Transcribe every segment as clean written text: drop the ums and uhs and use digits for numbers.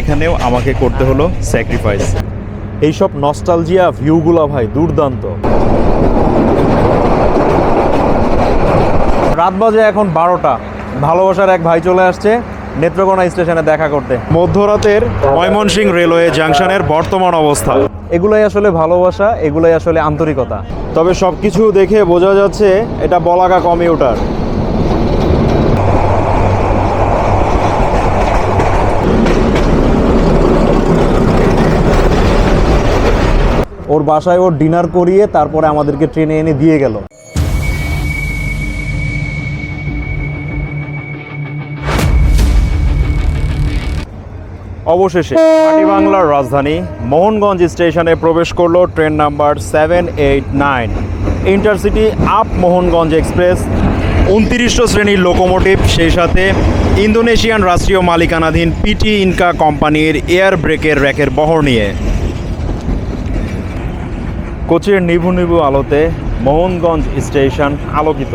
এখানেও আমাকে করতে হলো স্যাক্রিফাইস। এইসব নস্টালজিয়া ভিউগুলো ভাই দুর্দান্ত। রাত বাজে এখন 12টা। ভালোবাসার এক ভাই চলে আসছে নেত্রকোনা স্টেশনে দেখা করতে। মধ্যরাতের ময়মনসিংহ রেলওয়ে জাংশনের বর্তমান অবস্থা, এগুলাই আসলে ভালোবাসা, এগুলাই আসলে আন্তরিকতা। তবে সব কিছু দেখে বোঝা যাচ্ছে এটা বলাকা কমিউটার। ওর বাসায় ওর ডিনার করিয়ে তারপরে আমাদেরকে ট্রেনে এনে দিয়ে গেল। অবশেষে মাটি বাংলার রাজধানী মোহনগঞ্জ স্টেশনে প্রবেশ করলো train number 789 intercity up Mohanganj express. 2900 শ্রেণীর লোকোমোটিভ, সেই সাথে ইন্দোনেশিয়ান রাষ্ট্রীয় মালিকানাধীন পিটি ইনকা কোম্পানির এয়ার ব্রেকের র্যাকের বহর নিয়ে। কোচের নিভু নিভু আলোতে মোহনগঞ্জ স্টেশন আলোকিত।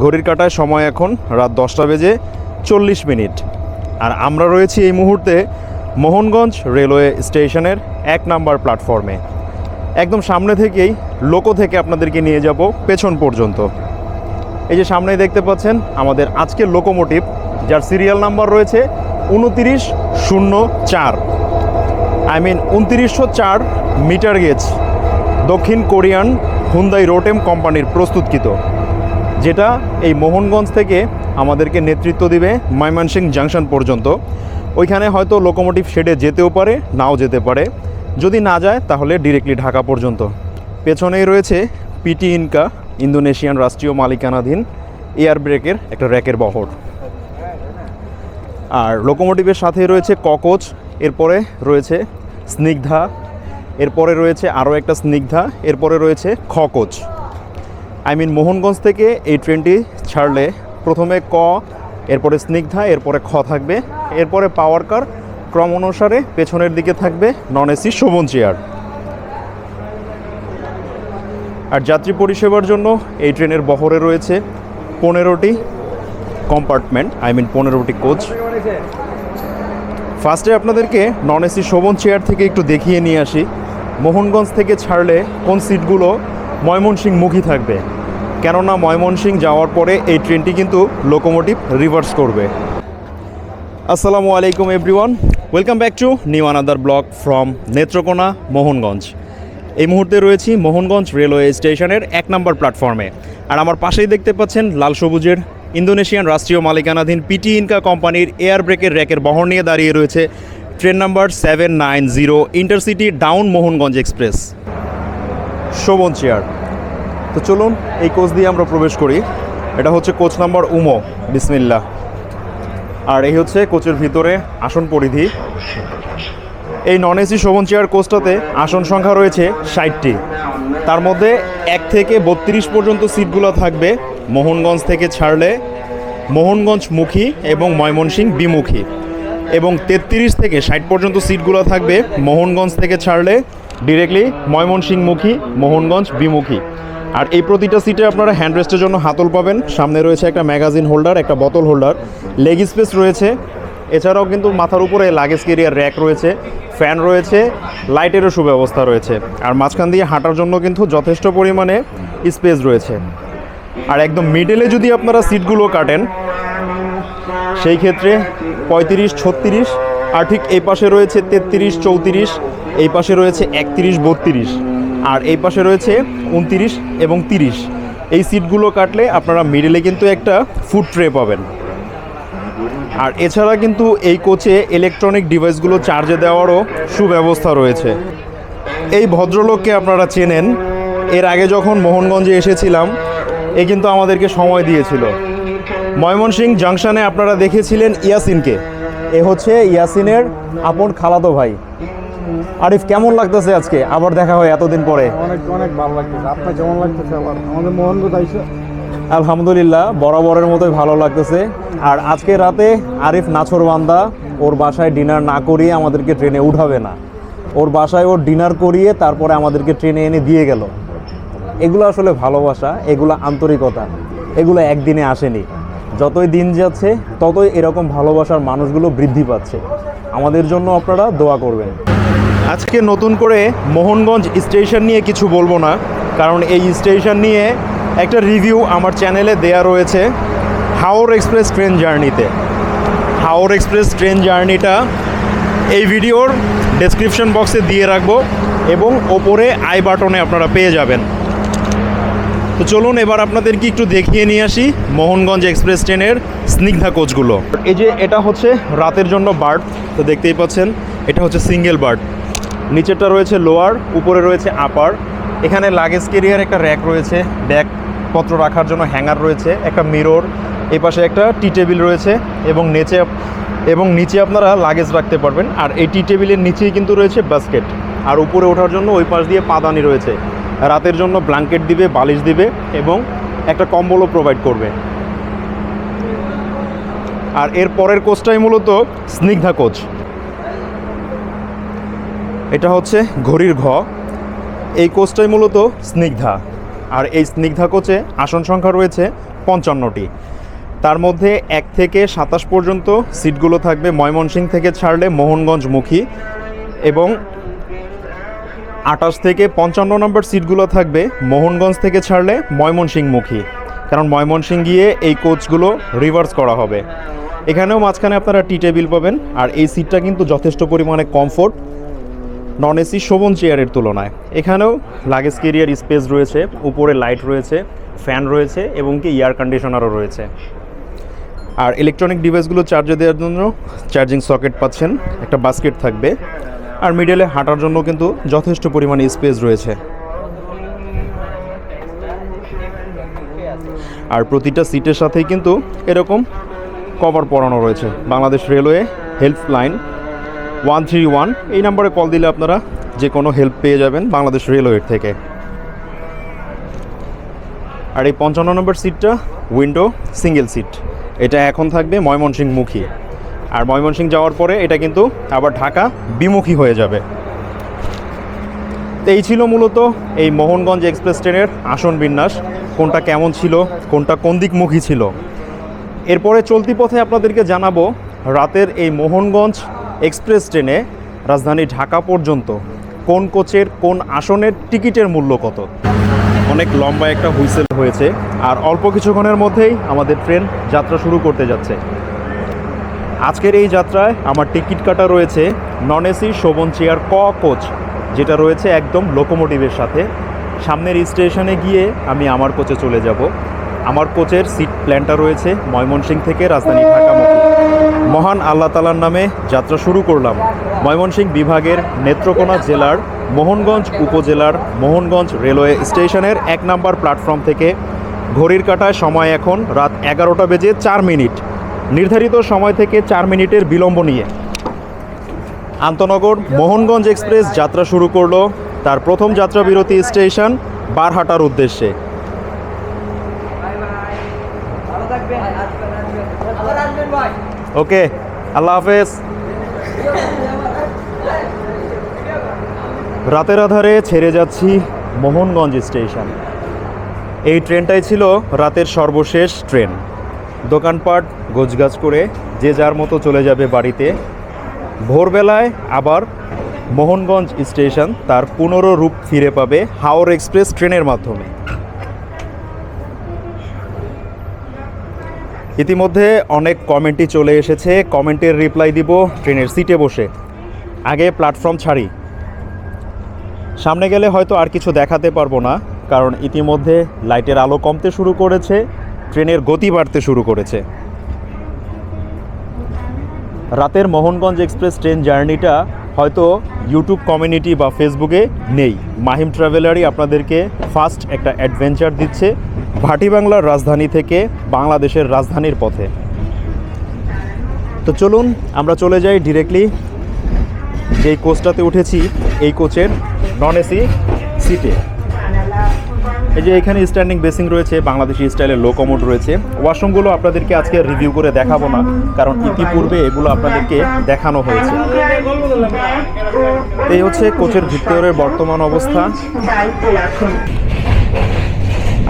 ঘড়ির কাঁটায় সময় এখন রাত 10টা বেজে 40 মিনিট। আর আমরা রয়েছি এই মুহূর্তে মোহনগঞ্জ রেলওয়ে স্টেশনের 1 নাম্বার প্ল্যাটফর্মে। একদম সামনে থেকেই লোকো থেকে আপনাদেরকে নিয়ে যাব পেছন পর্যন্ত। এই যে সামনেই দেখতে পাচ্ছেন আমাদের আজকের লোকোমোটিভ, যার সিরিয়াল নাম্বার রয়েছে 2904, 2904 মিটার গেজ দক্ষিণ কোরিয়ান হুন্দাই রোটেম কোম্পানির প্রস্তুতকৃত, যেটা এই মোহনগঞ্জ থেকে আমাদেরকে নেতৃত্ব দিবে ময়মনসিংহ জাংশন পর্যন্ত। ওইখানে হয়তো লোকোমোটিভ শেডে যেতেও পারে, নাও যেতে পারে। যদি না যায় তাহলে ডিরেক্টলি ঢাকা পর্যন্ত। পেছনেই রয়েছে পিটি ইনকা ইন্দোনেশিয়ান রাষ্ট্রীয় মালিকানাধীন এয়ার ব্রেকের একটা র্যাকের বহর। আর লোকোমোটিভের সাথেই রয়েছে ককোচ, এরপরে রয়েছে স্নিগ্ধা, এরপরে রয়েছে আরও একটা স্নিগ্ধা, এরপরে রয়েছে খকোচ। মোহনগঞ্জ থেকে এই ট্রেনটি ছাড়লে প্রথমে ক, এরপরে স্নিগ্ধা, এরপরে খ থাকবে, এরপরে পাওয়ার কার, ক্রম অনুসারে পেছনের দিকে থাকবে নন এসি শোভন চেয়ার। আর যাত্রী পরিষেবার জন্য এই ট্রেনের বহরে রয়েছে 15টি কম্পার্টমেন্ট, 15টি কোচ। ফার্স্টে আপনাদেরকে নন এসি শোভন চেয়ার থেকে একটু দেখিয়ে নিয়ে আসি মোহনগঞ্জ থেকে ছাড়লে কোন সিটগুলো ময়মনসিংহমুখী থাকবে, কেননা ময়মনসিংহ যাওয়ার পরে এই ট্রেনটি কিন্তু লোকোমোটিভ রিভার্স করবে। আসসালামু আলাইকুম everyone, welcome back to new another blog from Netrokona Mohanganj. এই মুহূর্তে রয়েছি মোহনগঞ্জ রেলওয়ে স্টেশনের 1 নম্বর প্ল্যাটফর্মে। আর আমার পাশেই দেখতে পাচ্ছেন লাল সবুজের ইন্দোনেশিয়ান রাষ্ট্রীয় মালিকানাধীন পিটি ইনকা কোম্পানির এয়ার ব্রেকের র্যাকের বহর নিয়ে দাঁড়িয়ে রয়েছে train number 790 intercity down Mohanganj express Shovan chair. তো চলুন এই কোচ দিয়ে আমরা প্রবেশ করি। এটা হচ্ছে কোচ নাম্বার উমো, বিসমিল্লাহ। আর এই হচ্ছে কোচের ভিতরে আসন পরিধি। এই নন এসি শোভন চেয়ার কোচটাতে আসন সংখ্যা রয়েছে 60টি। তার মধ্যে 1 থেকে 32 পর্যন্ত সিটগুলো থাকবে মোহনগঞ্জ থেকে ছাড়লে মোহনগঞ্জমুখী এবং ময়মনসিংহ বিমুখী, এবং 33 থেকে 60 পর্যন্ত সিটগুলো থাকবে মোহনগঞ্জ থেকে ছাড়লে ডিরেক্টলি ময়মনসিংহমুখী, মোহনগঞ্জ বিমুখী। আর এই প্রতিটা সিটে আপনারা হ্যান্ডরেস্টের জন্য হাতল পাবেন। সামনে রয়েছে একটা ম্যাগাজিন হোল্ডার, একটা বোতল হোল্ডার, লেগ স্পেস রয়েছে। এছাড়াও কিন্তু মাথার উপরে লাগেজ ক্যারিয়ার র্যাক রয়েছে, ফ্যান রয়েছে, লাইটেরও সুব্যবস্থা রয়েছে। আর মাঝখান দিয়ে হাঁটার জন্য কিন্তু যথেষ্ট পরিমাণে স্পেস রয়েছে। আর একদম মিডলে যদি আপনারা সিটগুলো কাটেন সেই ক্ষেত্রে 35, 36, আর ঠিক এই পাশে রয়েছে 33, 34, এই পাশে রয়েছে 31, 32, আর এই পাশে রয়েছে 29 এবং 30। এই সিটগুলো কাটলে আপনারা মিডলে কিন্তু একটা ফুড ট্রে পাবেন। আর এছাড়া কিন্তু এই কোচে ইলেকট্রনিক ডিভাইসগুলো চার্জে দেওয়ারও সুব্যবস্থা রয়েছে। এই ভদ্রলোককে আপনারা চেনেন, এর আগে যখন মোহনগঞ্জে এসেছিলাম এ কিন্তু আমাদেরকে সময় দিয়েছিল। ময়মনসিংহ জাংশনে আপনারা দেখেছিলেন ইয়াসিনকে, এ হচ্ছে ইয়াসিনের আপন খালাতো ভাই। আরিফ, কেমন লাগতেছে আজকে আবার দেখা হয় এতদিন পরে? অনেক অনেক ভালো লাগতেছে। আপনার কেমন লাগতেছে? আবার আমাদের মোহনগঞ্জ আইসা আলহামদুলিল্লাহ বরাবরের মতোই ভালো লাগতেছে। আর আজকে রাতে আরিফ নাছোড়বান্দা, ওর বাসায় ডিনার না করিয়ে আমাদেরকে ট্রেনে উঠাবে না। ও ওর বাসায় ওর ডিনার করিয়ে তারপরে আমাদেরকে ট্রেনে এনে দিয়ে গেল। এগুলো আসলে ভালোবাসা, এগুলো আন্তরিকতা, এগুলো একদিনে আসেনি। যতই দিন যাচ্ছে ততই এরকম ভালোবাসার মানুষগুলো বৃদ্ধি পাচ্ছে। আমাদের জন্য আপনারা দোয়া করবেন। আজকে নতুন করে মোহনগঞ্জ স্টেশন নিয়ে কিছু বলবো না, কারণ এই স্টেশন নিয়ে একটা রিভিউ আমার চ্যানেলে দেয়া রয়েছে হাওর এক্সপ্রেস ট্রেন জার্নিতে। হাওর এক্সপ্রেস ট্রেন জার্নিটা এই ভিডিওর ডেসক্রিপশন বক্সে দিয়ে রাখবো এবং ওপরে আই বাটনে আপনারা পেয়ে যাবেন। তো চলুন এবার আপনাদেরকে একটু দেখিয়ে নিয়ে আসি মোহনগঞ্জ এক্সপ্রেস ট্রেনের স্নিগ্ধা কোচগুলো। এই যে এটা হচ্ছে রাতের জন্য বার্থ, তো দেখতেই পাচ্ছেন এটা হচ্ছে সিঙ্গেল বার্থ। নিচেরটা রয়েছে লোয়ার, উপরে রয়েছে আপার। এখানে লাগেজ ক্যারিয়ার একটা র্যাক রয়েছে, ব্যাগপত্র রাখার জন্য হ্যাঙ্গার রয়েছে, একটা মিরর, এই পাশে একটা টি টেবিল রয়েছে এবং নিচে আপনারা লাগেজ রাখতে পারবেন। আর এই টি টেবিলের নিচেই কিন্তু রয়েছে বাস্কেট। আর উপরে ওঠার জন্য ওই পাশ দিয়ে পাদানি রয়েছে, রাতের জন্য ব্ল্যাঙ্কেট দিবে, বালিশ দিবে এবং একটা কম্বলও প্রোভাইড করবে। আর এর পরের কোচটাই মূলত স্নিগ্ধা কোচ। এটা হচ্ছে ঘড়ির ঘ, এই কোচটাই মূলত স্নিগ্ধা। আর এই স্নিগ্ধা কোচে আসন সংখ্যা রয়েছে 55টি। তার মধ্যে 1 থেকে 27 পর্যন্ত সিটগুলো থাকবে ময়মনসিংহ থেকে ছাড়লে মোহনগঞ্জমুখী, এবং 28 থেকে 55 নম্বর সিটগুলো থাকবে মোহনগঞ্জ থেকে ছাড়লে ময়মনসিংহমুখী, কারণ ময়মনসিংহ গিয়ে এই কোচগুলো রিভার্স করা হবে। এখানেও মাঝখানে আপনারা টি টেবিল পাবেন। আর এই সিটটা কিন্তু যথেষ্ট পরিমাণে কমফোর্ট নন এসি শোভন চেয়ারের তুলনায়। এখানেও লাগেজ ক্যারিয়ার স্পেস রয়েছে, উপরে লাইট রয়েছে, ফ্যান রয়েছে এবং কি এয়ার কন্ডিশনারও রয়েছে। আর ইলেকট্রনিক ডিভাইসগুলো চার্জে দেওয়ার জন্য চার্জিং সকেট পাচ্ছেন, একটা বাস্কেট থাকবে। আর মিডলে হাঁটার জন্য কিন্তু যথেষ্ট পরিমাণে স্পেস রয়েছে। আর প্রতিটা সিটের সাথেই কিন্তু এরকম কভার পরানো রয়েছে। বাংলাদেশ রেলওয়ে হেল্পলাইন 131, এই নম্বরে কল দিলে আপনারা যে কোনো হেল্প পেয়ে যাবেন বাংলাদেশ রেলওয়ের থেকে। আর এই 55 নম্বর সিটটা উইন্ডো সিঙ্গেল সিট, এটা এখন থাকবে ময়মনসিংহমুখী। আর ময়মনসিংহ যাওয়ার পরে এটা কিন্তু আবার ঢাকা বিমুখী হয়ে যাবে। তো এই ছিল মূলত এই মোহনগঞ্জ এক্সপ্রেস ট্রেনের আসন বিন্যাস, কোনটা কেমন ছিল, কোনটা কোন দিকমুখী ছিল। এরপরে চলতি পথে আপনাদেরকে জানাবো রাতের এই মোহনগঞ্জ এক্সপ্রেস ট্রেনে রাজধানী ঢাকা পর্যন্ত কোন কোচের কোন আসনের টিকিটের মূল্য কত। অনেক লম্বা একটা হুইসেল হয়েছে, আর অল্প কিছুক্ষণের মধ্যেই আমাদের ট্রেন যাত্রা শুরু করতে যাচ্ছে। আজকের এই যাত্রায় আমার টিকিট কাটা রয়েছে নন এসি শোভন চেয়ার ক কোচ, যেটা রয়েছে একদম লোকোমোটিভের সাথে। সামনের স্টেশনে গিয়ে আমি আমার কোচে চলে যাব। আমার কোচের সিট প্ল্যানটা রয়েছে ময়মনসিংহ থেকে রাজধানী ঢাকামুখী। মহান আল্লাহ তাআলার নামে যাত্রা শুরু করলাম ময়মনসিংহ বিভাগের নেত্রকোনা জেলার মোহনগঞ্জ উপজেলার মোহনগঞ্জ রেলওয়ে স্টেশনের 1 নম্বর প্ল্যাটফর্ম থেকে। ঘড়ির কাঁটায় সময় এখন রাত 11টা বেজে 4 মিনিট। নির্ধারিত সময় থেকে 4 মিনিটের বিলম্ব নিয়ে আন্তনগর মোহনগঞ্জ এক্সপ্রেস যাত্রা শুরু করলো তার প্রথম যাত্রা বিরতি স্টেশন বারহাটার উদ্দেশ্যে। ওকে, আল্লাহ হাফেজ। রাতের আধারে ছেড়ে যাচ্ছি মোহনগঞ্জ স্টেশন। এই ট্রেনটাই ছিল রাতের সর্বশেষ ট্রেন। দোকানপাট গোছগাছ করে যে যার মতো চলে যাবে বাড়িতে। ভোরবেলায় আবার মোহনগঞ্জ স্টেশন তার পুনরূপ ফিরে পাবে হাওর এক্সপ্রেস ট্রেনের মাধ্যমে। ইতিমধ্যে অনেক কমেন্টই চলে এসেছে, কমেন্টের রিপ্লাই দিব ট্রেনের সিটে বসে। আগে প্ল্যাটফর্ম ছাড়ি, সামনে গেলে হয়তো আর কিছু দেখাতে পারবো না, কারণ ইতিমধ্যে লাইটের আলো কমতে শুরু করেছে, ট্রেনের গতি বাড়তে শুরু করেছে। রাতের মোহনগঞ্জ এক্সপ্রেস ট্রেন জার্নিটা হয়তো ইউটিউব কমিউনিটি বা ফেসবুকে নেই। মাহিম ট্রাভেলারই আপনাদেরকে ফার্স্ট একটা অ্যাডভেঞ্চার দিচ্ছে ভাটি বাংলার রাজধানী থেকে বাংলাদেশের রাজধানীর পথে। তো চলুন আমরা চলে যাই ডিরেক্টলি যেই কোচটাতে উঠেছি এই কোচের নন এসি সিটে। এই যে এখানে স্ট্যান্ডিং বেসিং রয়েছে, বাংলাদেশি স্টাইলের লো কমোড রয়েছে। ওয়াশরুমগুলো আপনাদেরকে আজকে রিভিউ করে দেখাবো না, কারণ ইতিপূর্বে এগুলো আপনাদেরকে দেখানো হয়েছে। এই হচ্ছে কোচের ভিতরের বর্তমান অবস্থা।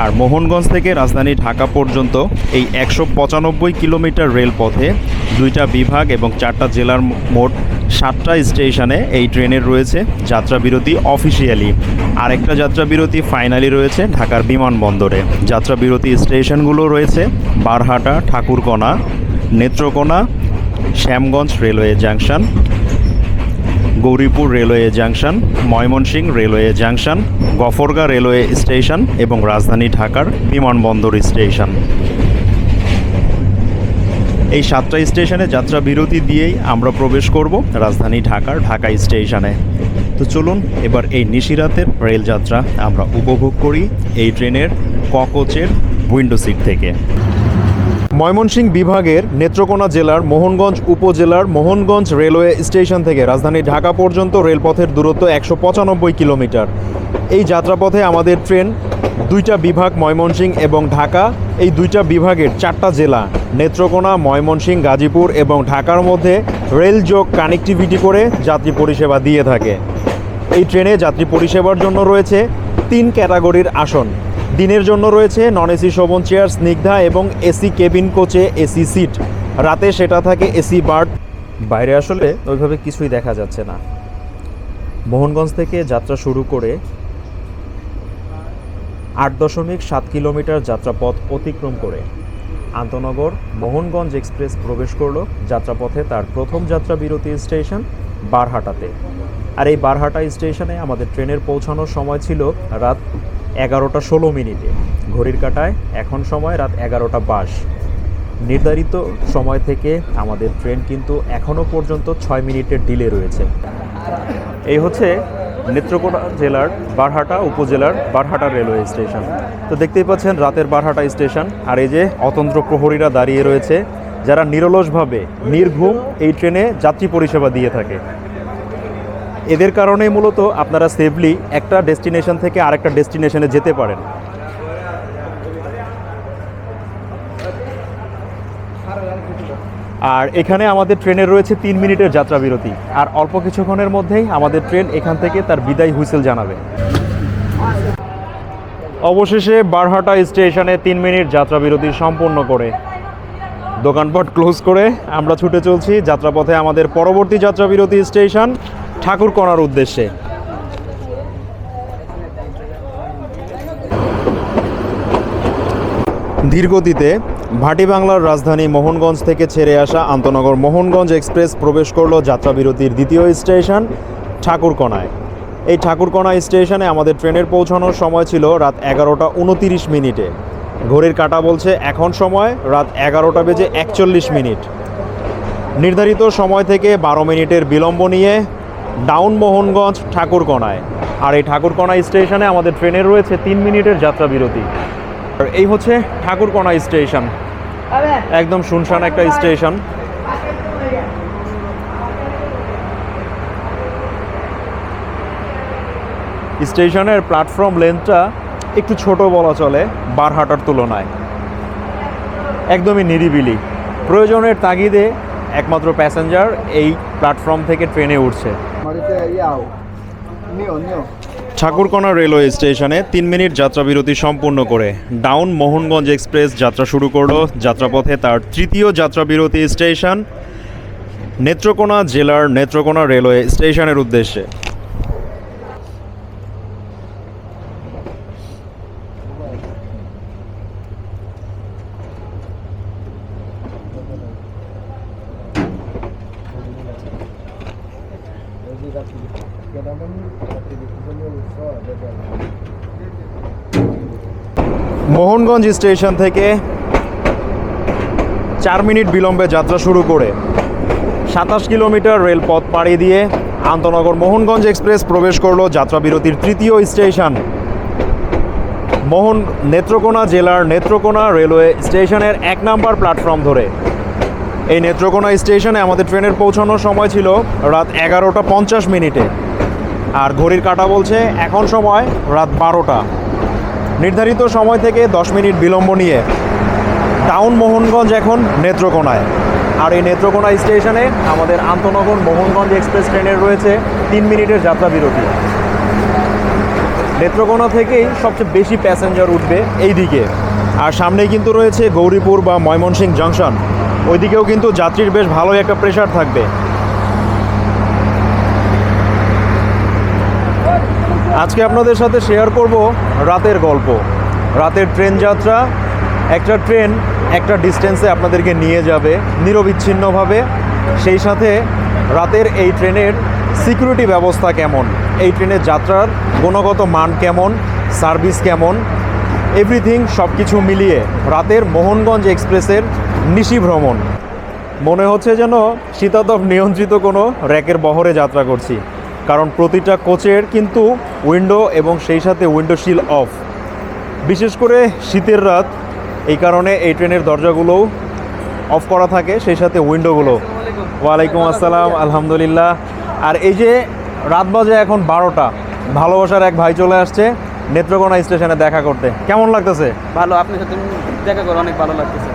আর মোহনগঞ্জ থেকে রাজধানী ঢাকা পর্যন্ত এই 195 কিলোমিটার রেলপথে 2টা বিভাগ এবং 4টা জেলার মোট 7টা স্টেশনে এই ট্রেনের রয়েছে যাত্রাবিরতি অফিসিয়ালি। আরেকটা যাত্রাবিরতি ফাইনালি রয়েছে ঢাকার বিমানবন্দরে। যাত্রাবিরতি স্টেশনগুলো রয়েছে Barhatta, Thakurakona, Netrokona, Shyamganj railway junction, Gauripur railway junction, Mymensingh railway junction, Gafargaon railway station এবং রাজধানী ঢাকার বিমানবন্দর স্টেশন। এই 7টা স্টেশনে যাত্রা বিরতি দিয়েই আমরা প্রবেশ করব রাজধানী ঢাকার ঢাকা স্টেশনে। তো চলুন এবার এই নিশিরাতের রেলযাত্রা আমরা উপভোগ করি এই ট্রেনের কোচের উইন্ডো সিট থেকে। ময়মনসিংহ বিভাগের নেত্রকোনা জেলার মোহনগঞ্জ উপজেলার মোহনগঞ্জ রেলওয়ে স্টেশন থেকে রাজধানী ঢাকা পর্যন্ত রেলপথের দূরত্ব 195 কিলোমিটার। এই যাত্রাপথে আমাদের ট্রেন 2টা বিভাগ ময়মনসিংহ এবং ঢাকা, এই 2টা বিভাগের 4টা জেলা নেত্রকোনা, ময়মনসিংহ, গাজীপুর এবং ঢাকার মধ্যে রেলযোগ কানেক্টিভিটি করে যাত্রী পরিষেবা দিয়ে থাকে। এই ট্রেনে যাত্রী পরিষেবার জন্য রয়েছে 3 ক্যাটাগরির আসন। দিনের জন্য রয়েছে non AC Shovan chair Snigdha এবং এসি কেবিন কোচে এসি সিট। রাতে সেটা থাকে এসি বার্থ। বাইরে আসলে ওইভাবে কিছুই দেখা যাচ্ছে না। মোহনগঞ্জ থেকে যাত্রা শুরু করে 8.7 কিলোমিটার যাত্রাপথ অতিক্রম করে আন্তনগর মোহনগঞ্জ এক্সপ্রেস প্রবেশ করলো যাত্রাপথে তার প্রথম যাত্রা বিরতি স্টেশন বারহাটাতে। আর এই বারহাটা স্টেশনে আমাদের ট্রেনের পৌঁছানোর সময় ছিল রাত 11টা 16 মিনিটে। ঘড়ির কাঁটায় এখন সময় রাত 11টা 22। নির্ধারিত সময় থেকে আমাদের ট্রেন কিন্তু এখনও পর্যন্ত 6 মিনিটের ডিলে রয়েছে। এই হচ্ছে নেত্রকোনা জেলার বারহাটা উপজেলার বারহাটা রেলওয়ে স্টেশন। তো দেখতেই পাচ্ছেন রাতের বারহাটা স্টেশন। আর এই যে অতন্ত্র প্রহরীরা দাঁড়িয়ে রয়েছে, যারা নিরলসভাবে নির্ঘুম এই ট্রেনে যাত্রী পরিষেবা দিয়ে থাকে। এদের কারণেই মূলত আপনারা সেফলি একটা ডেস্টিনেশন থেকে আরেকটা ডেস্টিনেশনে যেতে পারেন। আর এখানে আমাদের ট্রেনের রয়েছে 3 মিনিটের যাত্রা বিরতি। আর অল্প কিছুক্ষণের মধ্যেই আমাদের ট্রেন এখান থেকে তার বিদায় হুইসেল জানাবে। অবশেষে বারহাটা স্টেশনে 3 মিনিট যাত্রা বিরতি সম্পূর্ণ করে দোকানপাট ক্লোজ করে আমরা ছুটে চলছি যাত্রাপথে আমাদের পরবর্তী যাত্রা বিরতি স্টেশন ঠাকুরকণার উদ্দেশ্যে। ধীরগতিতে ভাটি বাংলার রাজধানী মোহনগঞ্জ থেকে ছেড়ে আসা আন্তনগর মোহনগঞ্জ এক্সপ্রেস প্রবেশ করলো যাত্রাবিরতির দ্বিতীয় স্টেশন ঠাকুরকণায়। এই ঠাকুরকণা স্টেশনে আমাদের ট্রেনের পৌঁছানোর সময় ছিল রাত 11টা 29 মিনিটে। ঘড়ির কাঁটা বলছে এখন সময় রাত 11টা বেজে 41 মিনিট। নির্ধারিত সময় থেকে 12 মিনিটের বিলম্ব নিয়ে ডাউন মোহনগঞ্জ ঠাকুরকণায়। আর এই ঠাকুরকণা স্টেশনে আমাদের ট্রেনের রয়েছে 3 মিনিটের যাত্রা বিরতি। আর এই হচ্ছে ঠাকুরকণা স্টেশন, একদম শুনশান একটা স্টেশন। স্টেশনের প্ল্যাটফর্ম লেন্থটা একটু ছোট বলা চলে বারহাটার তুলনায়। একদমই নিরিবিলি, প্রয়োজনের তাগিদে একমাত্র প্যাসেঞ্জার এই প্ল্যাটফর্ম থেকে ট্রেনে উঠছে। ঠাকুরকণা রেলওয়ে স্টেশনে 3 মিনিট যাত্রা বিরতি সম্পূর্ণ করে ডাউন মোহনগঞ্জ এক্সপ্রেস যাত্রা শুরু করলো যাত্রাপথে তার তৃতীয় যাত্রা বিরতি স্টেশন নেত্রকোনা জেলার নেত্রকোনা রেলওয়ে স্টেশনের উদ্দেশ্যে। মোহনগঞ্জ স্টেশন থেকে 4 মিনিট বিলম্বে যাত্রা শুরু করে 27 কিলোমিটার রেলপথ পাড়ি দিয়ে আন্তনগর মোহনগঞ্জ এক্সপ্রেস প্রবেশ করলো যাত্রা বিরতির তৃতীয় স্টেশন নেত্রকোনা জেলার নেত্রকোনা রেলওয়ে স্টেশনের 1 নম্বর প্ল্যাটফর্ম ধরে। এই নেত্রকোনা স্টেশনে আমাদের ট্রেনের পৌঁছানোর সময় ছিল রাত 11টা 50 মিনিটে। আর ঘড়ির কাঁটা বলছে এখন সময় রাত 12টা। নির্ধারিত সময় থেকে 10 মিনিট বিলম্ব নিয়ে টাউন মোহনগঞ্জ এখন নেত্রকোনায়। আর এই নেত্রকোনা স্টেশনে আমাদের আন্তনগর মোহনগঞ্জ এক্সপ্রেস ট্রেনের রয়েছে 3 মিনিটের যাত্রা বিরতি। নেত্রকোনা থেকেই সবচেয়ে বেশি প্যাসেঞ্জার উঠবে এই দিকে, আর সামনেই কিন্তু রয়েছে গৌরীপুর বা ময়মনসিংহ জংশন, ওইদিকেও কিন্তু যাত্রীর বেশ ভালোই একটা প্রেশার থাকবে। আজকে আপনাদের সাথে শেয়ার করব রাতের গল্প, রাতের ট্রেন যাত্রা। একটা ট্রেন একটা ডিস্টেন্সে আপনাদেরকে নিয়ে যাবে নিরবিচ্ছিন্নভাবে, সেই সাথে রাতের এই ট্রেনের সিকিউরিটি ব্যবস্থা কেমন, এই ট্রেনের যাত্রার গুণগত মান কেমন, সার্ভিস কেমন, এভরিথিং সব কিছু মিলিয়ে রাতের মোহনগঞ্জ এক্সপ্রেসের নিশি ভ্রমণ। মনে হচ্ছে যেন শীতাতপ নিয়ন্ত্রিত কোনো র্যাকের বহরে যাত্রা করছি, কারণ প্রতিটা কোচের কিন্তু উইন্ডো এবং সেই সাথে উইন্ডোশিল অফ। বিশেষ করে শীতের রাত, এই কারণে এই ট্রেনের দরজাগুলোও অফ করা থাকে, সেই সাথে উইন্ডোগুলো। ওয়ালাইকুম আসসালাম, আলহামদুলিল্লাহ। আর এই যে রাত বাজে এখন 12টা, ভালোবাসার এক ভাই চলে আসছে নেত্রকোনা স্টেশনে দেখা করতে। কেমন লাগতেছে? ভালো, আপনার সাথে দেখা করে অনেক ভালো লাগতেছে।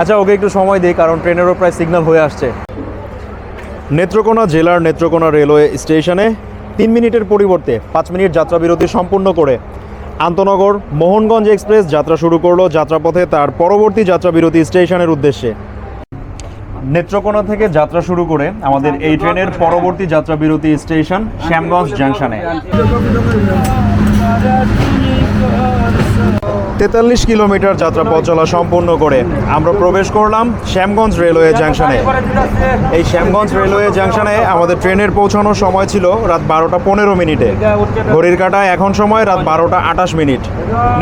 আচ্ছা, ওকে একটু সময় দিই, কারণ ট্রেনেরও প্রায় সিগন্যাল হয়ে আসছে। নেত্রকোনা জেলার নেত্রকোনা রেলওয়ে স্টেশনে 3 মিনিটের পরিবর্তে 5 মিনিট যাত্রা বিরতি সম্পূর্ণ করে আন্তনগর মোহনগঞ্জ এক্সপ্রেস যাত্রা শুরু করলো যাত্রাপথে তার পরবর্তী যাত্রা বিরতি স্টেশনের উদ্দেশ্যে। নেত্রকোনা থেকে যাত্রা শুরু করে আমাদের এই ট্রেনের পরবর্তী যাত্রা বিরতি স্টেশন শ্যামগঞ্জ জাংশনে। 43 কিলোমিটার যাত্রাপথ চলা সম্পূর্ণ করে আমরা প্রবেশ করলাম শ্যামগঞ্জ রেলওয়ে জাংশনে। এই শ্যামগঞ্জ রেলওয়ে জাংশনে আমাদের ট্রেনের পৌঁছানোর সময় ছিল রাত 12টা 15 মিনিটে। ঘড়ির কাঁটায় এখন সময় রাত 12টা 28 মিনিট।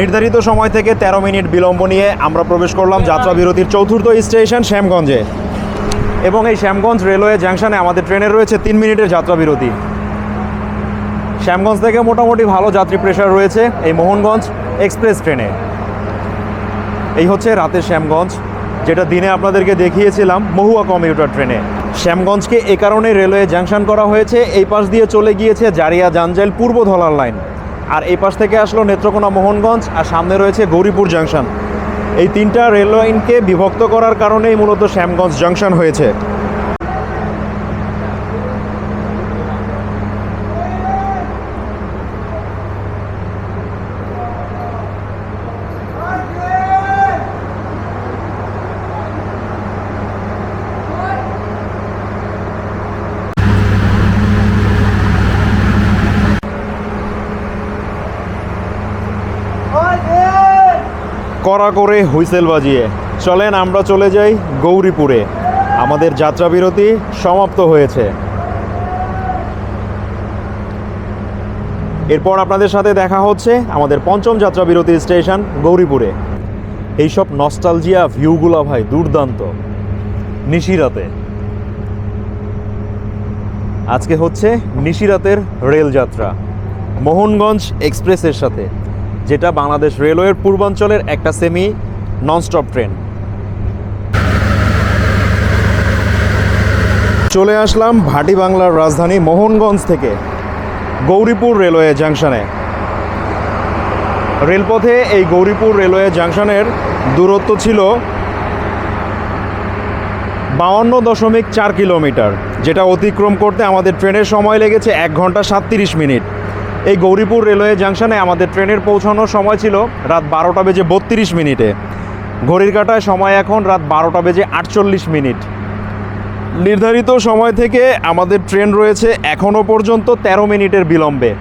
নির্ধারিত সময় থেকে 13 মিনিট বিলম্ব নিয়ে আমরা প্রবেশ করলাম যাত্রা বিরতির চতুর্থ স্টেশন শ্যামগঞ্জে। এবং এই শ্যামগঞ্জ রেলওয়ে জাংশনে আমাদের ট্রেনের রয়েছে 3 মিনিটের যাত্রা বিরতি। শ্যামগঞ্জ থেকে মোটামুটি ভালো যাত্রী প্রেশার রয়েছে এই মোহনগঞ্জ এক্সপ্রেস ট্রেনে। এই হচ্ছে রাতের শ্যামগঞ্জ, যেটা দিনে আপনাদেরকে দেখিয়েছিলাম মহুয়া কমিউটার ট্রেনে। শ্যামগঞ্জকে এ কারণে রেলওয়ে জাংশন করা হয়েছে, এই পাশ দিয়ে চলে গিয়েছে জারিয়া জাঞ্জাইল পূর্ব ধলার লাইন, আর এই পাশ থেকে আসলো নেত্রকোনা মোহনগঞ্জ, আর সামনে রয়েছে গৌরীপুর জাংশন। এই 3টা রেল লাইনকে বিভক্ত করার কারণেই মূলত শ্যামগঞ্জ জাংশন হয়েছে। কড়া করে হুইসেল বাজিয়ে চলেন আমরা চলে যাই গৌরীপুরে। আমাদের যাত্রা বিরতি সমাপ্ত হয়েছে। এরপর আপনাদের সাথে দেখা হচ্ছে আমাদের 5ম যাত্রা বিরতি স্টেশন গৌরীপুরে। এইসব নস্টালজিয়া ভিউগুলো ভাই দুর্দান্ত নিশিরাতে। আজকে হচ্ছে নিশিরাতের রেলযাত্রা মোহনগঞ্জ এক্সপ্রেসের সাথে, যেটা বাংলাদেশ রেলওয়ের পূর্বাঞ্চলের একটা সেমি ননস্টপ ট্রেন। চলে আসলাম ভাটি বাংলার রাজধানী মোহনগঞ্জ থেকে গৌরীপুর রেলওয়ে জাংশনে। রেলপথে এই গৌরীপুর রেলওয়ে জাংশনের দূরত্ব ছিল 52.4 কিলোমিটার, যেটা অতিক্রম করতে আমাদের ট্রেনের সময় লেগেছে 1 ঘন্টা 37 মিনিট। এই গৌরীপুর রেলওয়ে জাংশনে আমাদের ট্রেনের পৌঁছানোর সময় ছিল রাত 12টা বেজে 32 মিনিটে। ঘড়ির কাঁটায় সময় এখন রাত 12টা বেজে 48 মিনিট। নির্ধারিত সময় থেকে আমাদের ট্রেন রয়েছে এখনও পর্যন্ত 13 মিনিটের বিলম্বে।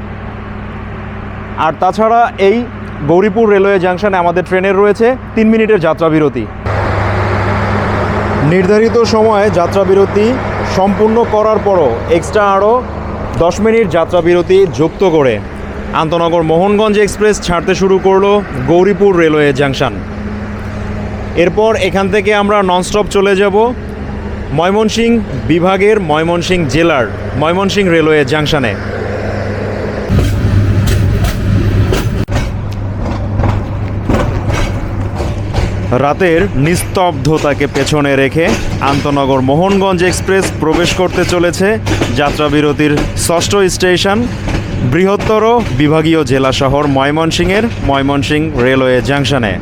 আর তাছাড়া এই গৌরীপুর রেলওয়ে জাংশনে আমাদের ট্রেনের রয়েছে 3 মিনিটের যাত্রা বিরতি। নির্ধারিত সময়ে যাত্রা বিরতি সম্পূর্ণ করার পরও এক্সট্রা আরও 10 মিনিট যাত্রা বিরতি যুক্ত করে আন্তনগর মোহনগঞ্জ এক্সপ্রেস ছাড়তে শুরু করলো গৌরীপুর রেলওয়ে জাংশন। এরপর এখান থেকে আমরা ননস্টপ চলে যাব ময়মনসিংহ বিভাগের ময়মনসিংহ জেলার ময়মনসিংহ রেলওয়ে জাংশনে। রাতের নিস্তব্ধতাকে পেছনে রেখে আন্তনগর মোহনগঞ্জ এক্সপ্রেস প্রবেশ করতে চলেছে যাত্রাবিরতির 6ষ্ঠ স্টেশন বৃহত্তর বিভাগীয় জেলা শহর ময়মনসিংহের ময়মনসিংহ রেলওয়ে জাংশনে।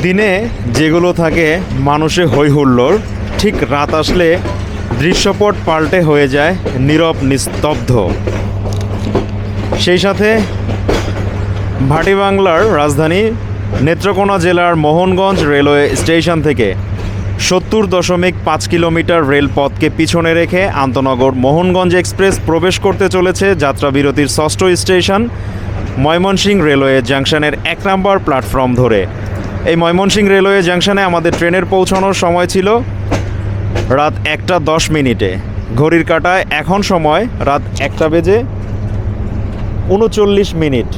দিনে যেগুলো থাকে মানুষে হই হুল্লোড়, ঠিক রাত আসলে দৃশ্যপট পাল্টে হয়ে যায় নীরব নিস্তব্ধ। সেই সাথে ভাটিবাংলার রাজধানী নেত্রকোনা জেলার মোহনগঞ্জ রেলওয়ে স্টেশন থেকে 70.5 কিলোমিটার রেলপথকে পিছনে রেখে আন্তনগর মোহনগঞ্জ এক্সপ্রেস প্রবেশ করতে চলেছে যাত্রাবিরতির ষষ্ঠ স্টেশন ময়মনসিংহ রেলওয়ে জাংশনের 1 নম্বর প্ল্যাটফর্ম ধরে। এই ময়মনসিংহ রেলওয়ে জাংশনে আমাদের ট্রেনের পৌঁছানোর সময় ছিল রাত 1টা 10 মিনিটে। ঘড়ির কাঁটায় এখন সময় রাত 1টা বেজে 39 মিনিট।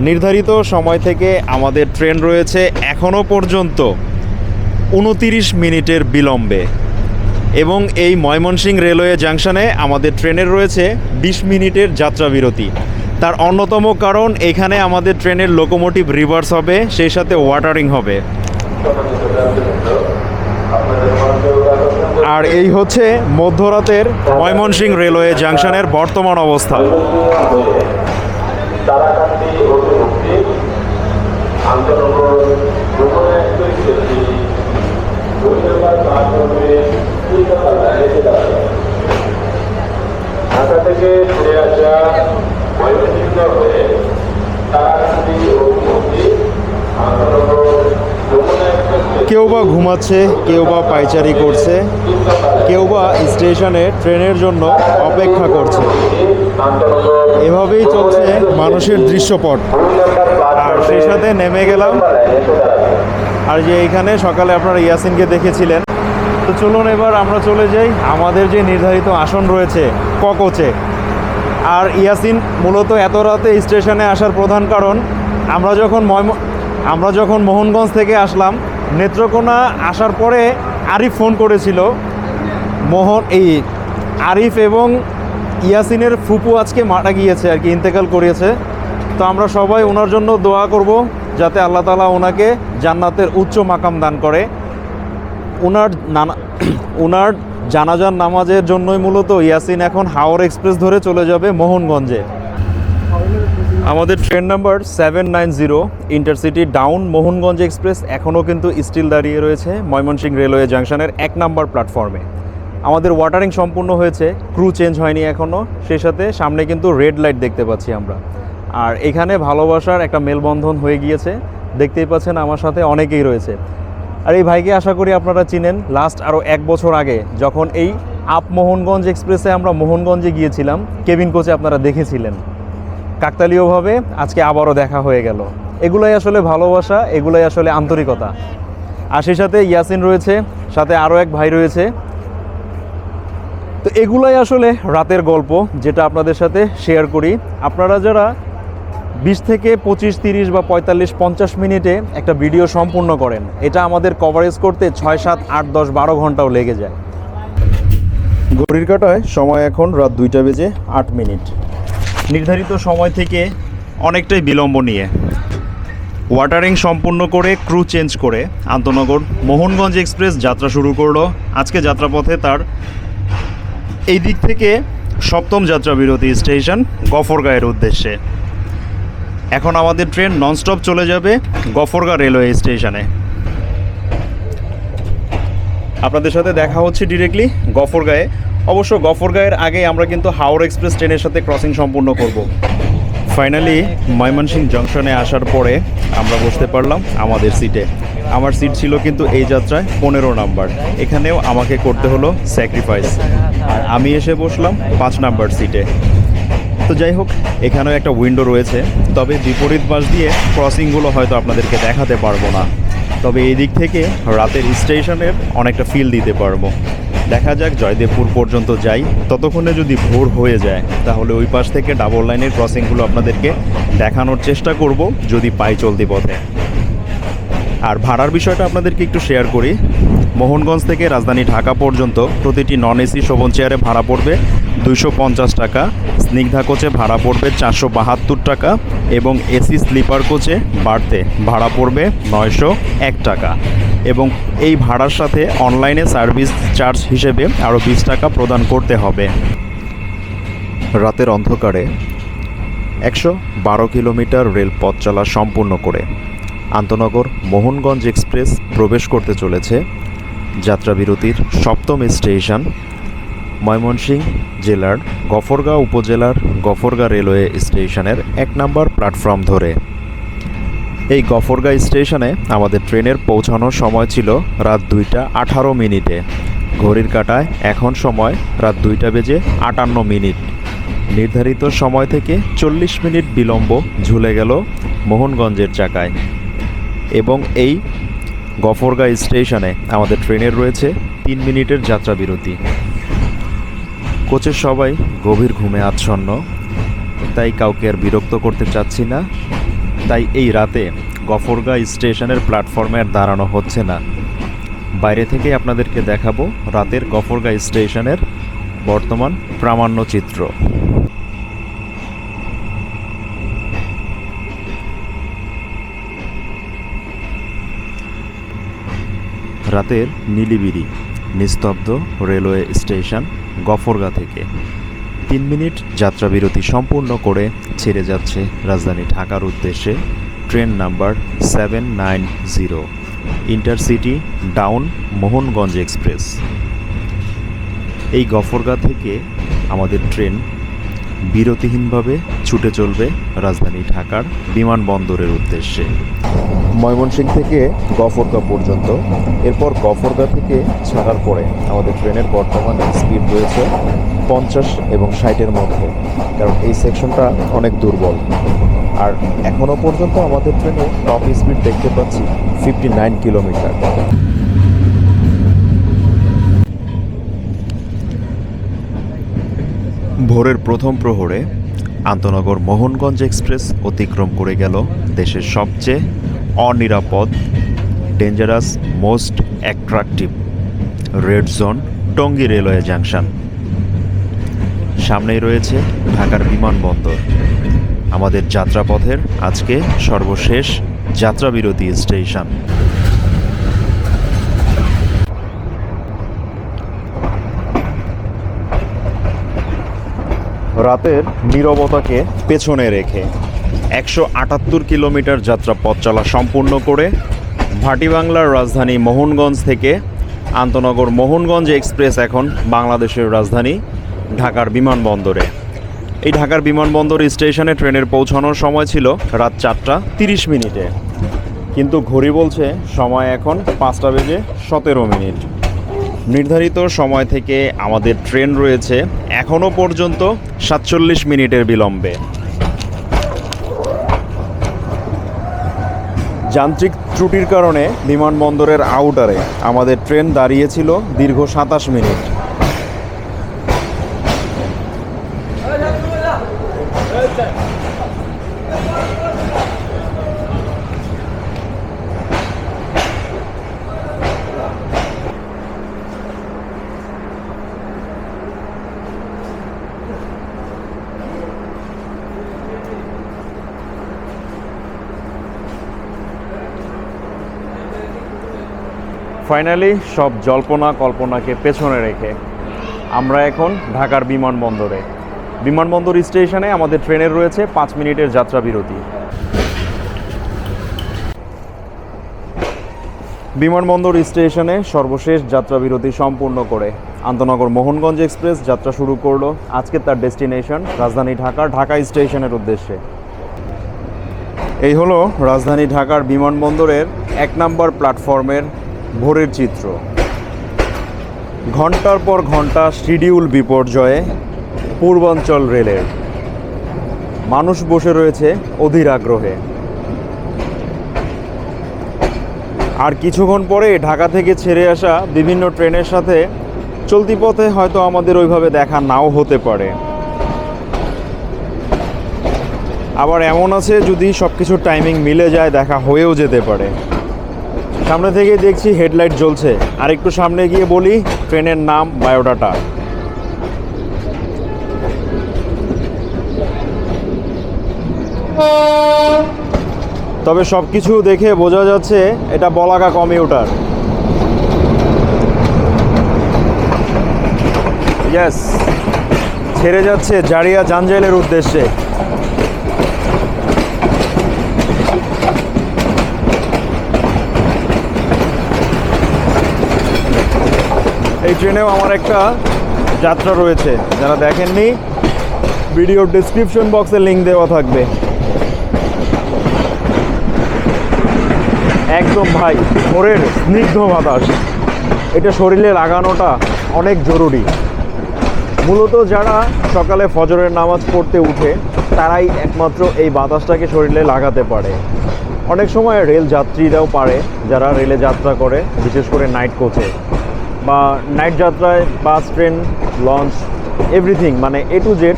নির্ধারিত সময় থেকে আমাদের ট্রেন রয়েছে এখনও পর্যন্ত 29 মিনিটের বিলম্বে, এবং এই ময়মনসিংহ রেলওয়ে জাংশনে আমাদের ট্রেনের রয়েছে 20 মিনিটের যাত্রাবিরতি। তার অন্যতম কারণ এখানে আমাদের ট্রেনের লোকোমোটিভ রিভার্স হবে, সেই সাথে ওয়াটারিং হবে। আর এই হচ্ছে মধ্যরাতের ময়মনসিংহ রেলওয়ে জাংশনের বর্তমান অবস্থা। ঢাকা থেকে ফিরে আসা ময়মনসিংহ হয়ে তারাকান্দি অভিমুখী কেউ বা ঘুমাচ্ছে, কেউ বা পায়চারি করছে, কেউ বা স্টেশনে ট্রেনের জন্য অপেক্ষা করছে। এভাবেই চলছে মানুষের দৃশ্যপট। আর সেই সাথে নেমে গেলাম, আর যে এইখানে সকালে আপনারা ইয়াসিনকে দেখেছিলেন। তো চলুন এবার আমরা চলে যাই আমাদের যে নির্ধারিত আসন রয়েছে ক কোচে। আর ইয়াসিন মূলত এত রাতে স্টেশনে আসার প্রধান কারণ, আমরা যখন মোহনগঞ্জ থেকে আসলাম, নেত্রকোনা আসার পরে আরিফ ফোন করেছিল। আরিফ এবং ইয়াসিনের ফুপু আজকে মারা গিয়েছে আর কি, ইন্তেকাল করিয়েছে। তো আমরা সবাই ওনার জন্য দোয়া করব যাতে আল্লাহ তাআলা ওনাকে জান্নাতের উচ্চ মাকাম দান করে। ওনার জানাজার নামাজের জন্যই মূলত ইয়াসিন এখন হাওড়া এক্সপ্রেস ধরে চলে যাবে মোহনগঞ্জে। আমাদের train number 790 intercity down Mohanganj express এখনও কিন্তু স্টিল দাঁড়িয়ে রয়েছে ময়মনসিংহ রেলওয়ে জাংশনের 1 নম্বর প্ল্যাটফর্মে। আমাদের ওয়াটারিং সম্পূর্ণ হয়েছে, ক্রু চেঞ্জ হয়নি এখনও। সেই সাথে সামনে কিন্তু রেড লাইট দেখতে পাচ্ছি আমরা। আর এখানে ভালোবাসার একটা মেলবন্ধন হয়ে গিয়েছে, দেখতেই পাচ্ছেন আমার সাথে অনেকেই রয়েছে। আর এই ভাইকে আশা করি আপনারা চিনেন। লাস্ট আরও 1 বছর আগে যখন এই আপ মোহনগঞ্জ এক্সপ্রেসে আমরা মোহনগঞ্জে গিয়েছিলাম, কেবিন কোচে আপনারা দেখেছিলেন। কাকতালীয়ভাবে আজকে আবারও দেখা হয়ে গেল। এগুলাই আসলে ভালোবাসা, এগুলাই আসলে আন্তরিকতা। আর সেই সাথে ইয়াসিন রয়েছে, সাথে আরও এক ভাই রয়েছে। তো এগুলাই আসলে রাতের গল্প, যেটা আপনাদের সাথে শেয়ার করি। আপনারা যারা 20 থেকে 25, 30 বা 45, 50 মিনিটে একটা ভিডিও সম্পূর্ণ করেন, এটা আমাদের কভারেজ করতে 6, 7, 8, 10, 12 ঘন্টাও লেগে যায়। ঘড়ির কাঁটায় সময় এখন রাত 2টা বেজে 8 মিনিট। নির্ধারিত সময় থেকে অনেকটাই বিলম্ব নিয়ে ওয়াটারিং সম্পূর্ণ করে ক্রু চেঞ্জ করে আন্তনগর মোহনগঞ্জ এক্সপ্রেস যাত্রা শুরু করলো। আজকে যাত্রাপথে তার এই দিক থেকে 7ম যাত্রাবিরতি স্টেশন গফরগাঁয়ের উদ্দেশ্যে। এখন আমাদের ট্রেন ননস্টপ চলে যাবে গফরগাঁ রেলওয়ে স্টেশনে। আপনাদের সাথে দেখা হচ্ছে ডিরেক্টলি গফরগাঁয়ে। অবশ্য গফরগাঁয়ের আগে আমরা কিন্তু হাওড়া এক্সপ্রেস ট্রেনের সাথে ক্রসিং সম্পূর্ণ করব। ফাইনালি ময়মনসিংহ জংশনে আসার পরে আমরা বসতে পারলাম আমাদের সিটে। আমার সিট ছিল কিন্তু এই যাত্রায় 15 নাম্বার। এখানেও আমাকে করতে হলো স্যাক্রিফাইস, আর আমি এসে বসলাম 5 নাম্বার সিটে। তো যাই হোক, এখানেও একটা উইন্ডো রয়েছে, তবে বিপরীত পাশ দিয়ে ক্রসিংগুলো হয়তো আপনাদেরকে দেখাতে পারবো না। তবে এই দিক থেকে রাতের স্টেশনের অনেকটা ফিল দিতে পারবো। দেখা যাক জয়দেবপুর পর্যন্ত যাই, ততক্ষণে যদি ভোর হয়ে যায় তাহলে ওই পাশ থেকে ডাবল লাইনের ক্রসিংগুলো আপনাদেরকে দেখানোর চেষ্টা করব যদি পাই চলতি পথে। আর ভাড়ার বিষয়টা আপনাদেরকে একটু শেয়ার করি। মোহনগঞ্জ থেকে রাজধানী ঢাকা পর্যন্ত প্রতিটি নন এসি শোভন চেয়ারে ভাড়া পড়বে 250 টাকা, স্নিগ্ধা কোচে ভাড়া পড়বে 472 টাকা এবং এসি স্লিপার কোচে বাড়তে ভাড়া পড়বে 901 টাকা। এবং এই ভাড়ার সাথে অনলাইনে সার্ভিস চার্জ হিসেবে আরও 20 টাকা প্রদান করতে হবে। রাতের অন্ধকারে 112 কিলোমিটার রেলপথ চলা সম্পূর্ণ করে আন্তনগর মোহনগঞ্জ এক্সপ্রেস প্রবেশ করতে চলেছে যাত্রাবিরতির 7ম স্টেশন ময়মনসিংহ জেলার গফরগাঁও উপজেলার গফরগাঁ রেলওয়ে স্টেশনের 1 নম্বর প্ল্যাটফর্ম ধরে। এই গফরগাঁ স্টেশনে আমাদের ট্রেনের পৌঁছানোর সময় ছিল রাত 2টা 18 মিনিটে। ঘড়ির কাঁটায় এখন সময় রাত 2টা বেজে 58 মিনিট। নির্ধারিত সময় থেকে 40 মিনিট বিলম্ব ঝুলে গেল মোহনগঞ্জের চাকায়। এবং এই গফরগাঁ স্টেশনে আমাদের ট্রেনের রয়েছে 3 মিনিটের যাত্রা বিরতি। কোচের সবাই গভীর ঘুমে আচ্ছন্ন, তাই কাউকে আর বিরক্ত করতে চাচ্ছি না। তাই এই রাতে গফরগাঁ স্টেশনের প্ল্যাটফর্মে আর দাঁড়ানো হচ্ছে না। বাইরে থেকে আপনাদেরকে দেখাবো রাতের গফরগাঁ স্টেশনের বর্তমান প্রামাণ্য চিত্র। রাতের নিলিবিলি নিস্তব্ধ রেলওয়ে স্টেশন গফরগাঁ থেকে 3 মিনিট যাত্রাবিরতি সম্পূর্ণ করে ছেড়ে যাচ্ছে রাজধানী ঢাকার উদ্দেশ্যে train number 790 intercity down Mohanganj express. এই গফরগাঁ থেকে আমাদের ট্রেন বিরতিহীনভাবে ছুটে চলবে রাজধানী ঢাকার বিমানবন্দরের উদ্দেশ্যে। ময়মনসিংহ থেকে গফরগাঁ পর্যন্ত। এরপর গফরগাঁ থেকে ছাড়ার পরে আমাদের ট্রেনের বর্তমান স্পিড রয়েছে 50 এবং 60-এর মধ্যে, কারণ এই সেকশনটা অনেক দুর্বল। আর এখনও পর্যন্ত আমাদের ট্রেনে টপ স্পিড দেখতে পাচ্ছি 59 কিলোমিটার। ভোরের প্রথম প্রহরে আন্তনগর মোহনগঞ্জ এক্সপ্রেস অতিক্রম করে গেল দেশের সবচেয়ে অনিরাপদ, dangerous, most attractive red zone Tongi railway junction. সামনেই রয়েছে ঢাকার বিমানবন্দর। আমাদের যাত্রাপথের আজকে সর্বশেষ যাত্রাবিরতি স্টেশন। রাতের নীরবতাকে পেছনে রেখে 178 কিলোমিটার যাত্রাপথ চলা সম্পূর্ণ করে ভাটিবাংলার রাজধানী মোহনগঞ্জ থেকে আন্তনগর মোহনগঞ্জ এক্সপ্রেস এখন বাংলাদেশের রাজধানী ঢাকার বিমানবন্দরে। এই ঢাকার বিমানবন্দর স্টেশনে ট্রেনের পৌঁছানোর সময় ছিল রাত 4টা 30 মিনিটে, কিন্তু ঘড়ি বলছে সময় এখন 5টা বেজে 17 মিনিট। নির্ধারিত সময় থেকে আমাদের ট্রেন রয়েছে এখনও পর্যন্ত 47 মিনিটের বিলম্বে। যান্ত্রিক ত্রুটির কারণে বিমানবন্দরের আউটারে আমাদের ট্রেন দাঁড়িয়েছিল দীর্ঘ 27 মিনিট। ফাইনালি সব জল্পনা কল্পনাকে পেছনে রেখে আমরা এখন ঢাকার বিমানবন্দরে। বিমানবন্দর স্টেশনে আমাদের ট্রেনের রয়েছে 5 মিনিটের যাত্রা বিরতি। বিমানবন্দর স্টেশনে সর্বশেষ যাত্রা বিরতি সম্পূর্ণ করে আন্তনগর মোহনগঞ্জ এক্সপ্রেস যাত্রা শুরু করলো আজকে তার ডেস্টিনেশন রাজধানী ঢাকা স্টেশনের উদ্দেশ্যে। এই হলো রাজধানী ঢাকার বিমানবন্দরের 1 নম্বর প্ল্যাটফর্মের ভোরের চিত্র। ঘন্টার পর ঘন্টা শিডিউল বিপর্যয়ে পূর্বাঞ্চল রেলের মানুষ বসে রয়েছে অধীর আগ্রহে। আর কিছুক্ষণ পরে ঢাকা থেকে ছেড়ে আসা বিভিন্ন ট্রেনের সাথে চলতি পথে হয়তো আমাদের ওইভাবে দেখা নাও হতে পারে। আবার এমন আছে যদি সব কিছু টাইমিং মিলে যায় দেখা হয়েও যেতে পারে। সামনে থেকে দেখছি হেডলাইট জ্বলছে, আর একটু সামনে গিয়ে বলি ট্রেনের নাম, বায়োডাটা। তবে সব কিছু দেখে বোঝা যাচ্ছে এটা বলাকা কমিউটার। ইয়েস, ছেড়ে যাচ্ছে জারিয়া জাঞ্জাইলের উদ্দেশ্যে। এই ট্রেনেও আমার একটা যাত্রা রয়েছে, যারা দেখেননি ভিডিওর ডেসক্রিপশন বক্সে লিংক দেওয়া থাকবে। একদম ভাই, ভোরের স্নিগ্ধ বাতাস, এটা শরীরে লাগানোটা অনেক জরুরি। মূলত যারা সকালে ফজরের নামাজ পড়তে উঠে তারাই একমাত্র এই বাতাসটাকে শরীরে লাগাতে পারে। অনেক সময় রেল যাত্রীরাও পারে, যারা রেলে যাত্রা করে, বিশেষ করে নাইট কোচে বা নাইট যাত্রায় বাস, ট্রেন, লঞ্চ, এভরিথিং, মানে এ টু জেড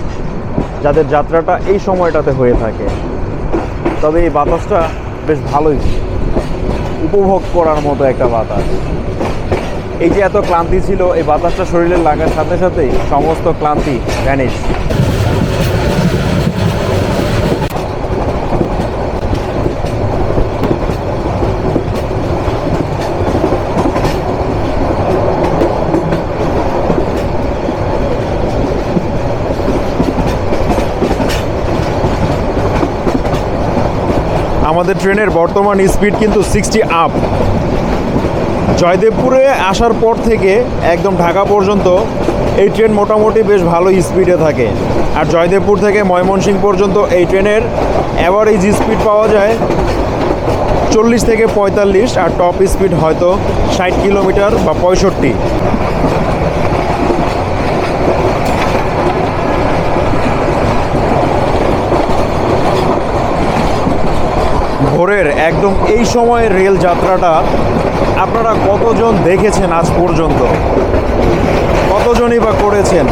যাদের যাত্রাটা এই সময়টাতে হয়ে থাকে। তবে এই বাতাসটা বেশ ভালোই, উপভোগ করার মতো একটা বাতাস। এই যে এত ক্লান্তি ছিল, এই বাতাসটা শরীরে লাগার সাথে সাথেই সমস্ত ক্লান্তি ভ্যানিশ। আমাদের ট্রেনের বর্তমান স্পিড কিন্তু 60 আপ। জয়দেবপুরে আসার পর থেকে একদম ঢাকা পর্যন্ত এই ট্রেন মোটামুটি বেশ ভালো স্পিডে থাকে। আর জয়দেবপুর থেকে ময়মনসিংহ পর্যন্ত এই ট্রেনের অ্যাভারেজ স্পিড পাওয়া যায় 40 থেকে 45, আর টপ স্পিড হয়তো 60 কিলোমিটার বা 65। ভোরের একদম এই সময়ের রেল যাত্রাটা আপনারা কতজন দেখেছেন আজ পর্যন্ত, কতজনই বা করেছেন,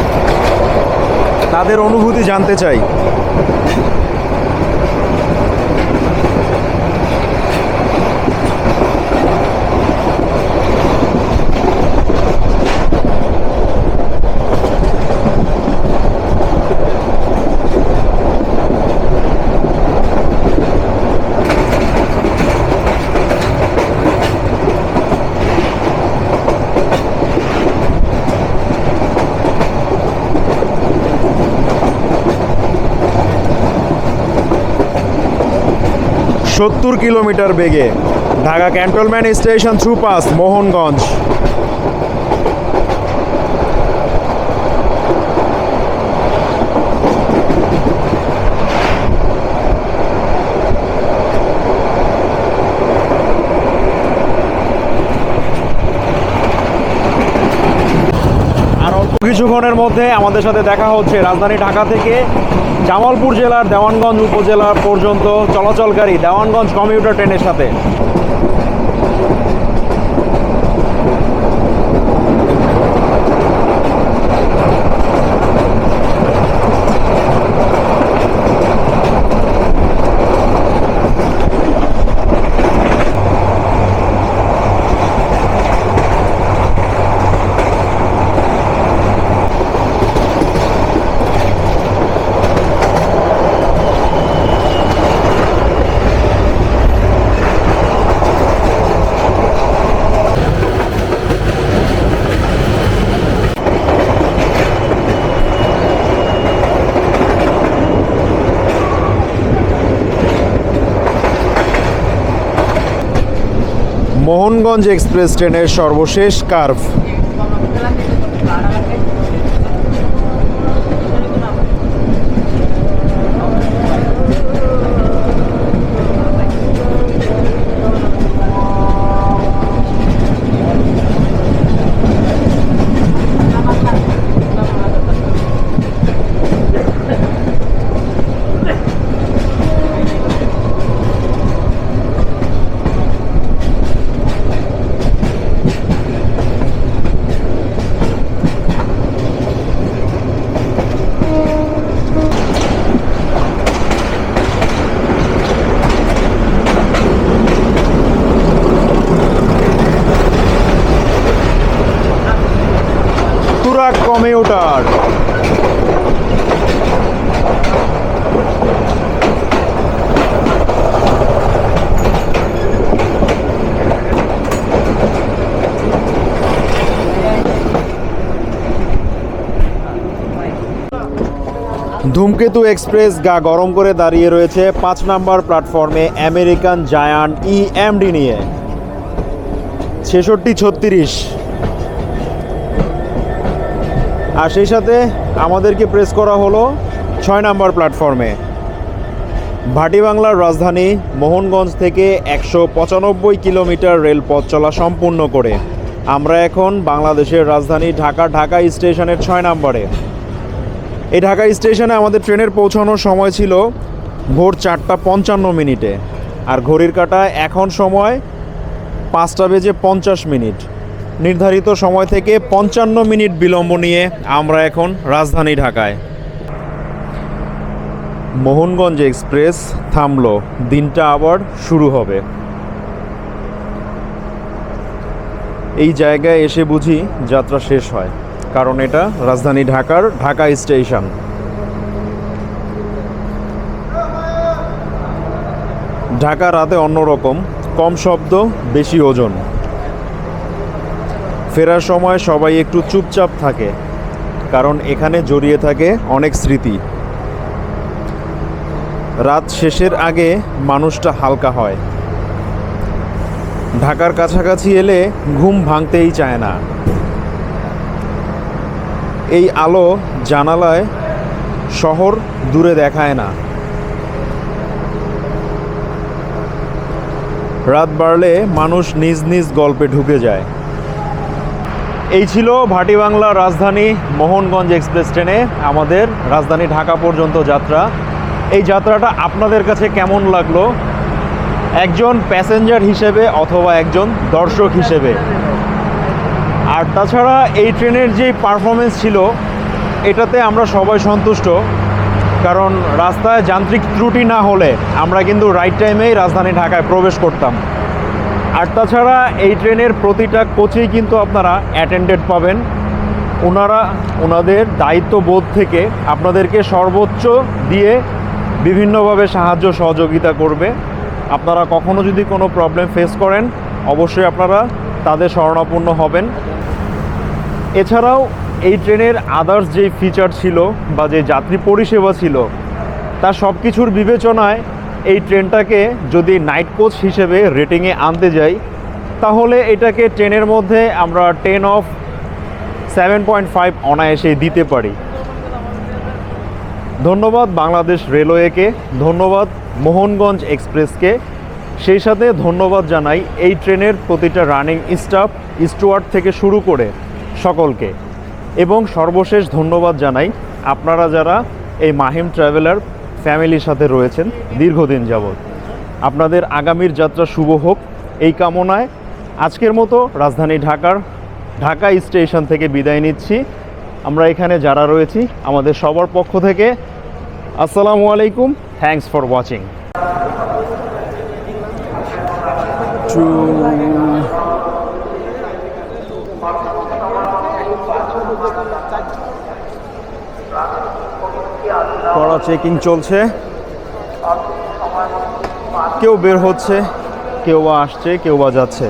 তাদের অনুভূতি জানতে চাই। সত্তর কিলোমিটার বেগে Dhaka cantonment station through pass Mohanganj. আর অল্প কিছুক্ষণের মধ্যে আমাদের সাথে দেখা হচ্ছে রাজধানী ঢাকা থেকে জামালপুর জেলার দেওয়ানগঞ্জ উপজেলা পর্যন্ত চলাচলকারী দেওয়ানগঞ্জ কমিউটার ট্রেনের সাথে। মোহনগঞ্জ এক্সপ্রেস ট্রেনের সর্বশেষ কার্ভ। তুরাগ কমিউটার। ধূমকেতু এক্সপ্রেস গা গরম করে দাঁড়িয়ে রয়েছে 5 নম্বর প্ল্যাটফর্মে আমেরিকান জায়ান্ট EMD নিয়ে 6636। আর সেই সাথে আমাদেরকে প্রেস করা হলো 6 নম্বর প্ল্যাটফর্মে। ভাটি বাংলার রাজধানী মোহনগঞ্জ থেকে 195 কিলোমিটার রেলপথ চলা সম্পূর্ণ করে আমরা এখন বাংলাদেশের রাজধানী ঢাকা স্টেশনের 6 নম্বরে। এই ঢাকা স্টেশনে আমাদের ট্রেনের পৌঁছানোর সময় ছিল ভোর 4:55। আর ঘড়ির কাঁটায় এখন সময় 5:50। নির্ধারিত সময় থেকে 55 মিনিট বিলম্ব নিয়ে আমরা এখন রাজধানী ঢাকায়। মোহনগঞ্জ এক্সপ্রেস থামলো, দিনটা আবার শুরু হবে। এই জায়গায় এসে বুঝি যাত্রা শেষ হয়, কারণ এটা রাজধানী ঢাকার ঢাকা স্টেশন। ঢাকা রাতে অন্যরকম, কম শব্দ বেশি ওজন। ফেরার সময় সবাই একটু চুপচাপ থাকে, কারণ এখানে জড়িয়ে থাকে অনেক স্মৃতি। রাত শেষের আগে মানুষটা হালকা হয়। ঢাকার কাছাকাছি এলে ঘুম ভাঙতেই চায় না। এই আলো জানালায় শহর দূরে দেখায় না। রাত বাড়লে মানুষ নিজ নিজ গল্পে ঢুকে যায়। এই ছিল ভাটি বাংলা রাজধানী মোহনগঞ্জ এক্সপ্রেস ট্রেনে আমাদের রাজধানী ঢাকা পর্যন্ত যাত্রা। এই যাত্রাটা আপনাদের কাছে কেমন লাগলো, একজন প্যাসেঞ্জার হিসেবে অথবা একজন দর্শক হিসেবে? আর তাছাড়া এই ট্রেনের যে পারফরমেন্স ছিল, এটাতে আমরা সবাই সন্তুষ্ট, কারণ রাস্তায় যান্ত্রিক ত্রুটি না হলে আমরা কিন্তু রাইট টাইমেই রাজধানী ঢাকায় প্রবেশ করতাম। আর তাছাড়া এই ট্রেনের প্রতিটা কোচেই কিন্তু আপনারা অ্যাটেন্ডেড পাবেন। ওনারা ওনাদের দায়িত্ববোধ থেকে আপনাদেরকে সর্বোচ্চ দিয়ে বিভিন্নভাবে সাহায্য সহযোগিতা করবে। আপনারা কখনো যদি কোনো প্রবলেম ফেস করেন, অবশ্যই আপনারা তাদের শরণাপন্ন হবেন। এছাড়াও এই ট্রেনের আদার্স যেই ফিচার ছিল বা যে যাত্রী পরিষেবা ছিল, তার সব কিছুর বিবেচনায় এই ট্রেনটাকে যদি নাইট কোচ হিসেবে রেটিংয়ে আনতে যাই, তাহলে এটাকে ট্রেনের মধ্যে আমরা 10/7.5 অনায়াসেই দিতে পারি। ধন্যবাদ বাংলাদেশ রেলওয়েকে, ধন্যবাদ মোহনগঞ্জ এক্সপ্রেসকে, সেই সাথে ধন্যবাদ জানাই এই ট্রেনের প্রতিটা রানিং স্টাফ, স্টুয়ার্ড থেকে শুরু করে সকলকে। এবং সর্বশেষ ধন্যবাদ জানাই আপনারা যারা এই মাহিম ট্রাভেলার ফ্যামিলির সাথে রয়েছেন দীর্ঘদিন যাবৎ। আপনাদের আগামীর যাত্রা শুভ হোক এই কামনায় আজকের মতো রাজধানী ঢাকা স্টেশন থেকে বিদায় নিচ্ছি। আমরা এখানে যারা রয়েছি আমাদের সবার পক্ষ থেকে আসসালামু আলাইকুম, থ্যাঙ্কস ফর ওয়াচিং। কড়া চেকিং চলছে, কেউ বের হচ্ছে, কেউ বা আসছে, কেউ বা যাচ্ছে।